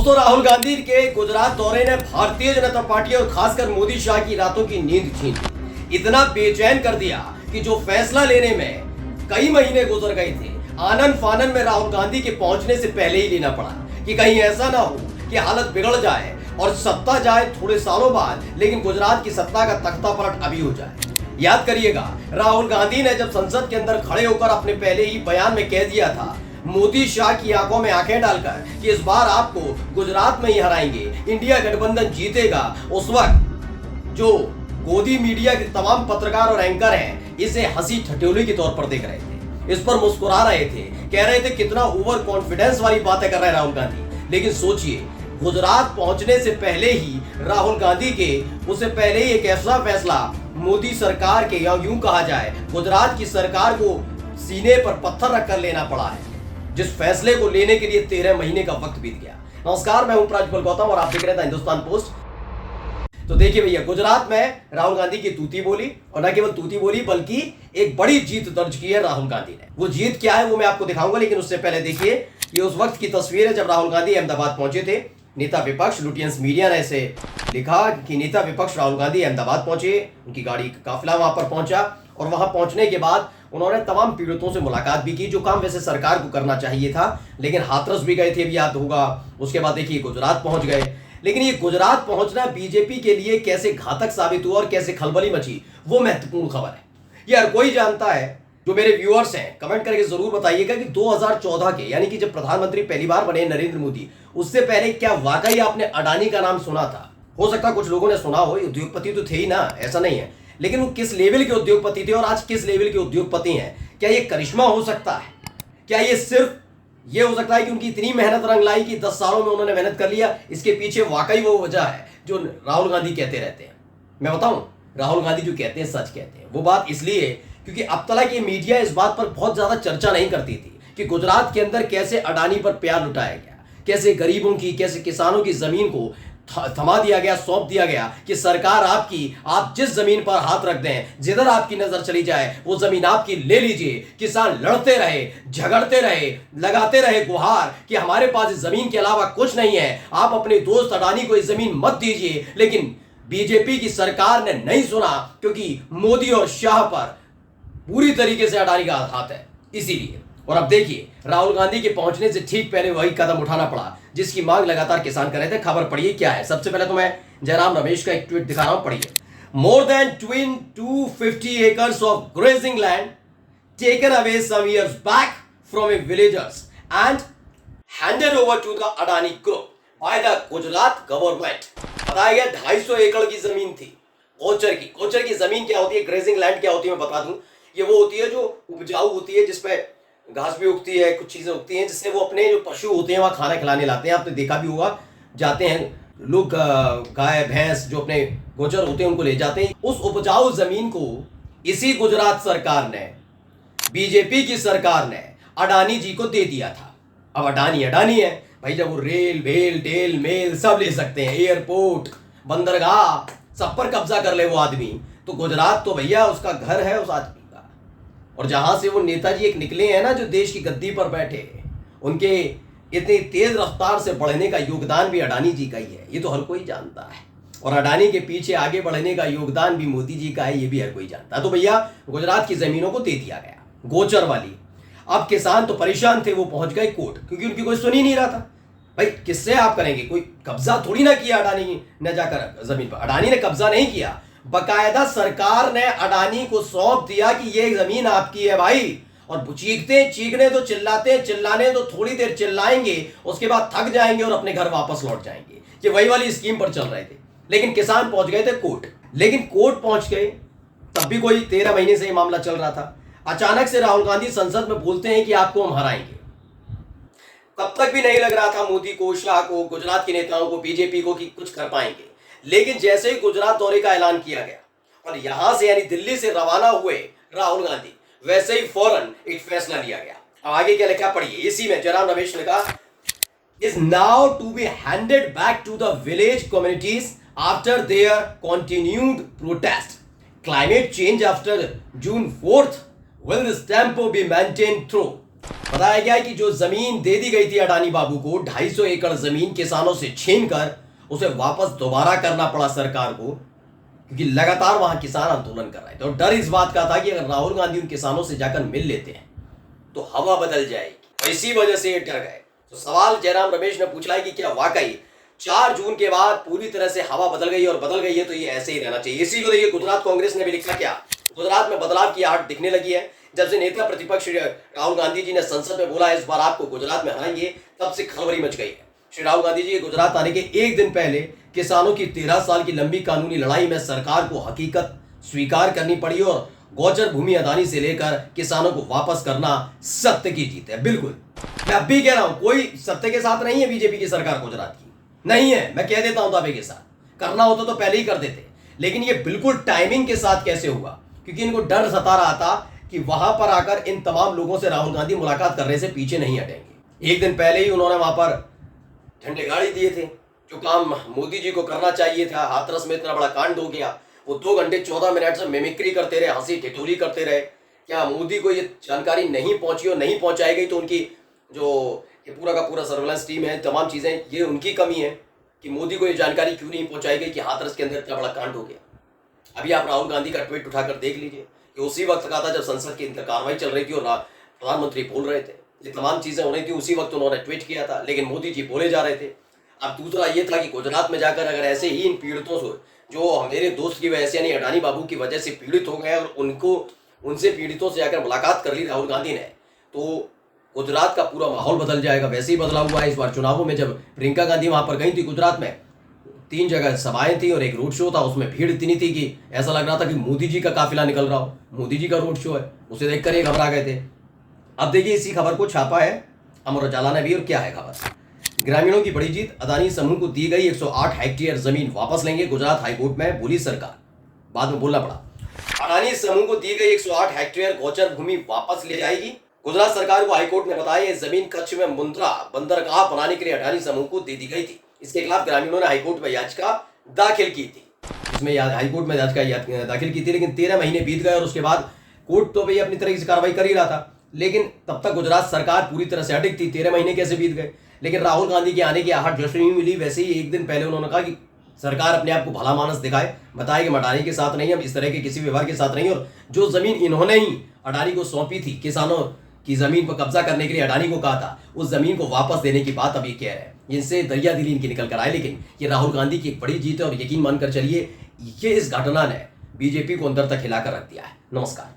दोस्तों, राहुल गांधी के गुजरात दौरे ने भारतीय जनता पार्टी और खासकर मोदी शाह की रातों की नींद छीन ली। इतना बेचैन कर दिया कि जो फैसला लेने में कई महीने गुजर गए थे, आनन फानन में राहुल गांधी के पहुंचने से पहले ही लेना पड़ा कि कहीं ऐसा ना हो कि हालत बिगड़ जाए और सत्ता जाए थोड़े सालों बाद, लेकिन गुजरात की सत्ता का तख्ता पलट अभी हो जाए। याद करिएगा, राहुल गांधी ने जब संसद के अंदर खड़े होकर अपने पहले ही बयान में कह दिया था, मोदी शाह की आंखों में आंखें डालकर, कि इस बार आपको गुजरात में ही हराएंगे, इंडिया गठबंधन जीतेगा। उस वक्त जो गोदी मीडिया के तमाम पत्रकार और एंकर हैं, इसे हंसी ठिठोली के तौर पर देख रहे थे, इस पर मुस्कुरा रहे थे, कह रहे थे कितना ओवर कॉन्फिडेंस वाली बातें कर रहे हैं राहुल गांधी। लेकिन सोचिए, गुजरात पहुंचने से पहले ही राहुल गांधी के उससे पहले ही एक ऐसा फैसला मोदी सरकार के, या यूं कहा जाए गुजरात की सरकार को सीने पर पत्थर रखकर लेना पड़ा है, जिस फैसले को लेने के लिए 13 महीने का वक्त बीत गया। नमस्कार, मैं हूं प्राजपल गौतम और आप देख रहे थे हिंदुस्तान पोस्ट। तो देखिए भैया, गुजरात में राहुल गांधी की तूती बोली, और न केवल तूती बोली बल्कि एक बड़ी जीत दर्ज की है राहुल गांधी ने। वो जीत क्या है वो मैं आपको दिखाऊंगा, लेकिन उससे पहले देखिए, ये उस वक्त की तस्वीर है जब राहुल गांधी अहमदाबाद पहुंचे थे। नेता विपक्ष लुटियंस मीडिया ने इसे लिखा कि नेता विपक्ष राहुल गांधी अहमदाबाद पहुंचे, उनकी गाड़ी का काफिला वहां पर पहुंचा, और वहां पहुंचने के बाद उन्होंने तमाम पीड़ितों से मुलाकात भी की, जो काम वैसे सरकार को करना चाहिए था, लेकिन हाथरस भी गए थे, भी याद होगा। उसके बाद देखिए गुजरात पहुंच गए। लेकिन ये गुजरात पहुंचना बीजेपी के लिए कैसे घातक साबित हुआ और कैसे खलबली मची, वो महत्वपूर्ण खबर है। ये हर कोई जानता है। जो मेरे व्यूअर्स हैं, कमेंट करके जरूर बताइएगा कि 2014 के, यानी कि जब प्रधानमंत्री पहली बार बने नरेंद्र मोदी, उससे पहले क्या वाकई आपने अडानी का नाम सुना था? हो सकता है कुछ लोगों ने सुना हो, उद्योगपति तो थे ही ना, ऐसा नहीं है, लेकिन वो किस लेवल के उद्योगपति थे और आज किस लेवल के उद्योगपति हैं? क्या ये करिश्मा हो सकता है? क्या ये सिर्फ ये हो सकता है कि उनकी इतनी मेहनत रंग लाई कि 10 सालों में उन्होंने मेहनत कर लिया? इसके पीछे वाकई वो वजह है जो राहुल गांधी कहते रहते हैं। मैं बताऊं, राहुल गांधी जो कहते हैं सच कहते हैं। वो बात इसलिए क्योंकि अब तक ये मीडिया इस बात पर बहुत ज्यादा चर्चा नहीं करती थी कि गुजरात के अंदर कैसे अडानी पर प्यार लुटाया गया, कैसे गरीबों की, कैसे किसानों की जमीन को थमा दिया गया, सौंप दिया गया कि सरकार आपकी, आप जिस जमीन पर हाथ रख दें, जिधर आपकी नजर चली जाए वो जमीन आपकी ले लीजिए। किसान लड़ते रहे, झगड़ते रहे, लगाते रहे गुहार कि हमारे पास इस जमीन के अलावा कुछ नहीं है, आप अपने दोस्त अडानी को इस जमीन मत दीजिए। लेकिन बीजेपी की सरकार ने नहीं सुना, क्योंकि मोदी और शाह पर पूरी तरीके से अडानी का हाथ है, इसीलिए। और अब देखिए, राहुल गांधी के पहुंचने से ठीक पहले वही कदम उठाना पड़ा जिसकी मांग लगातार किसान कर रहे थे। खबर पढ़िए क्या है। सबसे पहले तो मैं जयराम रमेश का एक ट्वीट दिखा रहा हूं, पढ़िए। More than 250 acres of grazing land taken away some years back from a villagers and handed over to the Adani Group by the Gujarat government। बताया गया 250 एकड़ की जमीन थी कोचर की। कोचर की जमीन क्या होती है, ग्रेजिंग लैंड क्या होती है, मैं बता दूं। ये वो होती है जो उपजाऊ होती है, जिसपे घास भी उगती है, कुछ चीजें उगती हैं, जिससे वो अपने जो पशु होते हैं वहाँ खाना खिलाने लाते हैं। आपने देखा भी होगा, जाते हैं लोग, गाय भैंस जो अपने गोचर होते हैं उनको ले जाते हैं। उस उपजाऊ जमीन को इसी गुजरात सरकार ने, बीजेपी की सरकार ने अडानी जी को दे दिया था। अब अडानी अडानी है भाई, जब वो रेल भेल टेल मेल सब ले सकते हैं, एयरपोर्ट बंदरगाह सब पर कब्जा कर ले वो आदमी, तो गुजरात तो भैया उसका घर है उस आदमी का। और जहां से वो नेताजी एक निकले हैं ना, जो देश की गद्दी पर बैठे, उनके इतनी तेज रफ्तार से बढ़ने का योगदान भी अडानी जी का ही है, ये तो हर कोई जानता है। और अडानी के पीछे आगे बढ़ने का योगदान भी मोदी जी का है, ये भी हर कोई जानता है। तो भैया गुजरात की जमीनों को दे दिया गया, गोचर वाली। अब किसान तो परेशान थे, वो पहुंच गए कोर्ट, क्योंकि उनकी कोई सुन ही नहीं रहा था। भाई किससे आप करेंगे, कोई कब्जा थोड़ी ना किया अडानी ने जाकर जमीन पर। अडानी ने कब्जा नहीं किया, बकायदा सरकार ने अडानी को सौंप दिया कि ये जमीन आपकी है भाई। और चीखने तो चिल्लाने तो थोड़ी देर चिल्लाएंगे, उसके बाद थक जाएंगे और अपने घर वापस लौट जाएंगे। ये वही वाली स्कीम पर चल रहे थे। लेकिन किसान पहुंच गए थे कोर्ट। लेकिन कोर्ट पहुंच गए तब भी कोई 13 महीने से ये मामला चल रहा था। अचानक से राहुल गांधी संसद में बोलते हैं कि आपको हम हराएंगे। तब तक भी नहीं लग रहा था मोदी को, शाह को, गुजरात के नेताओं को, बीजेपी को कि कुछ कर पाएंगे। लेकिन जैसे ही गुजरात दौरे का ऐलान किया गया और यहां से यानी दिल्ली से रवाना हुए राहुल गांधी, वैसे ही फौरन एक फैसला लिया गया। अब आगे क्या लिखा पढ़िए। इसी में जयराम रमेश ने कहा, is now to be handed back to the village communities after their continued protest. Climate change after June 4th, will this tempo be maintained through बताया गया है कि जो जमीन दे दी गई थी अडानी बाबू को 250 एकड़ जमीन किसानों से छीनकर उसे वापस दोबारा करना पड़ा सरकार को, क्योंकि लगातार वहां किसान आंदोलन कर रहे थे और डर इस बात का था कि अगर राहुल गांधी उन किसानों से जाकर मिल लेते हैं तो हवा बदल जाएगी। और इसी वजह से ये डर गए। तो सवाल जयराम रमेश ने पूछा है कि क्या वाकई 4 जून के बाद पूरी तरह से हवा बदल गई और बदल गई है तो ये ऐसे ही रहना चाहिए। इसी को देखिए गुजरात कांग्रेस ने भी लिखा, क्या गुजरात में बदलाव की आहट दिखने लगी है। जब से नेता प्रतिपक्ष राहुल गांधी जी ने संसद में बोला इस बार आपको गुजरात में हराएंगे, तब से खलबली मच गई है। श्री राहुल गांधी जी के गुजरात आने के एक दिन पहले किसानों की 13 साल की लंबी कानूनी लड़ाई में सरकार को हकीकत स्वीकार करनी पड़ी और गोचर भूमि अदानी से लेकर किसानों को वापस करना सत्य की जीत है। बिल्कुल, मैं अब भी कह रहा हूं, कोई सत्य के साथ नहीं है बीजेपी की सरकार गुजरात की, नहीं है। मैं कह देता हूं दावे के साथ, करना होता तो पहले ही कर देते, लेकिन ये बिल्कुल टाइमिंग के साथ कैसे हुआ, क्योंकि इनको डर सता रहा था कि वहां पर आकर इन तमाम लोगों से राहुल गांधी मुलाकात करने से पीछे नहीं हटेंगे। एक दिन पहले ही उन्होंने वहां पर झंडे गाड़ी दिए थे। जो काम मोदी जी को करना चाहिए था, हाथरस में इतना बड़ा कांड हो गया, वो 2 घंटे 14 मिनट से मिमिक्री करते रहे, हंसी ठिठोली करते रहे। क्या मोदी को ये जानकारी नहीं पहुंची और नहीं पहुंचाई गई तो उनकी जो ये पूरा का पूरा सर्वेलेंस टीम है, तमाम चीजें, ये उनकी कमी है कि मोदी को ये जानकारी क्यों नहीं पहुंचाई गई कि हाथरस के अंदर इतना बड़ा कांड हो गया। अभी आप राहुल गांधी का ट्वीट उठाकर देख लीजिए कि उसी वक्त का था जब संसद की कार्रवाई चल रही थी और प्रधानमंत्री बोल रहे थे, ये तमाम चीजें हो रही थी, उसी वक्त उन्होंने ट्वीट किया था, लेकिन मोदी जी बोले जा रहे थे। अब दूसरा ये था कि गुजरात में जाकर अगर ऐसे ही इन पीड़ितों से, जो मेरे दोस्त की वजह से यानी अडानी बाबू की वजह से पीड़ित हो गए और उनसे पीड़ितों से जाकर मुलाकात कर ली राहुल गांधी ने, तो गुजरात का पूरा माहौल बदल जाएगा। वैसे ही बदला हुआ है इस बार चुनावों में। जब प्रियंका गांधी वहां पर गई थी गुजरात में, 3 जगह सभाएं थी और एक रोड शो था, उसमें भीड़ इतनी थी कि ऐसा लग रहा था कि मोदी जी का काफिला निकल रहा हो, मोदी जी का रोड शो है, उसे देखकर ये घबरा गए थे। अब देखिए इसी खबर को छापा है अमर उजाला ने भी, और क्या है खबर, ग्रामीणों की बड़ी जीत, अदानी समूह को दी गई 108 हेक्टेयर जमीन वापस लेंगे, गुजरात हाईकोर्ट में बोली सरकार। बाद में बोलना पड़ा, अडानी समूह को दी गई 108 हेक्टेयर गोचर भूमि वापस ले जाएगी। गुजरात सरकार को हाईकोर्ट ने बताया ये जमीन कच्छ में मुंद्रा बंदरगाह बनाने के लिए अडानी समूह को दे दी गई थी। इसके खिलाफ ग्रामीणों ने हाईकोर्ट में याचिका दाखिल की थी। इसमें हाईकोर्ट में याचिका दाखिल की थी, लेकिन 13 महीने बीत गए और उसके बाद कोर्ट तो भाई अपनी तरह से कार्रवाई कर ही रहा था, लेकिन तब तक गुजरात सरकार पूरी तरह से अटक थी। 13 महीने कैसे बीत गए। लेकिन राहुल गांधी के आने की आहट जैसे ही मिली, वैसे ही एक दिन पहले उन्होंने कहा कि सरकार अपने आप को भला मानस दिखाए, बताए कि हम अडानी के साथ नहीं, हम इस तरह के किसी व्यवहार के साथ नहीं। और जो जमीन इन्होंने ही अडानी को सौंपी थी, किसानों की जमीन पर कब्जा करने के लिए अडानी को कहा था, उस जमीन को वापस देने की बात अभी कह रहे हैं। इनसे दरिया दिली इनकी निकल कर आए, लेकिन ये राहुल गांधी की एक बड़ी जीत है और यकीन मानकर चलिए ये इस घटना ने बीजेपी को अंदर तक हिलाकर रख दिया है। नमस्कार।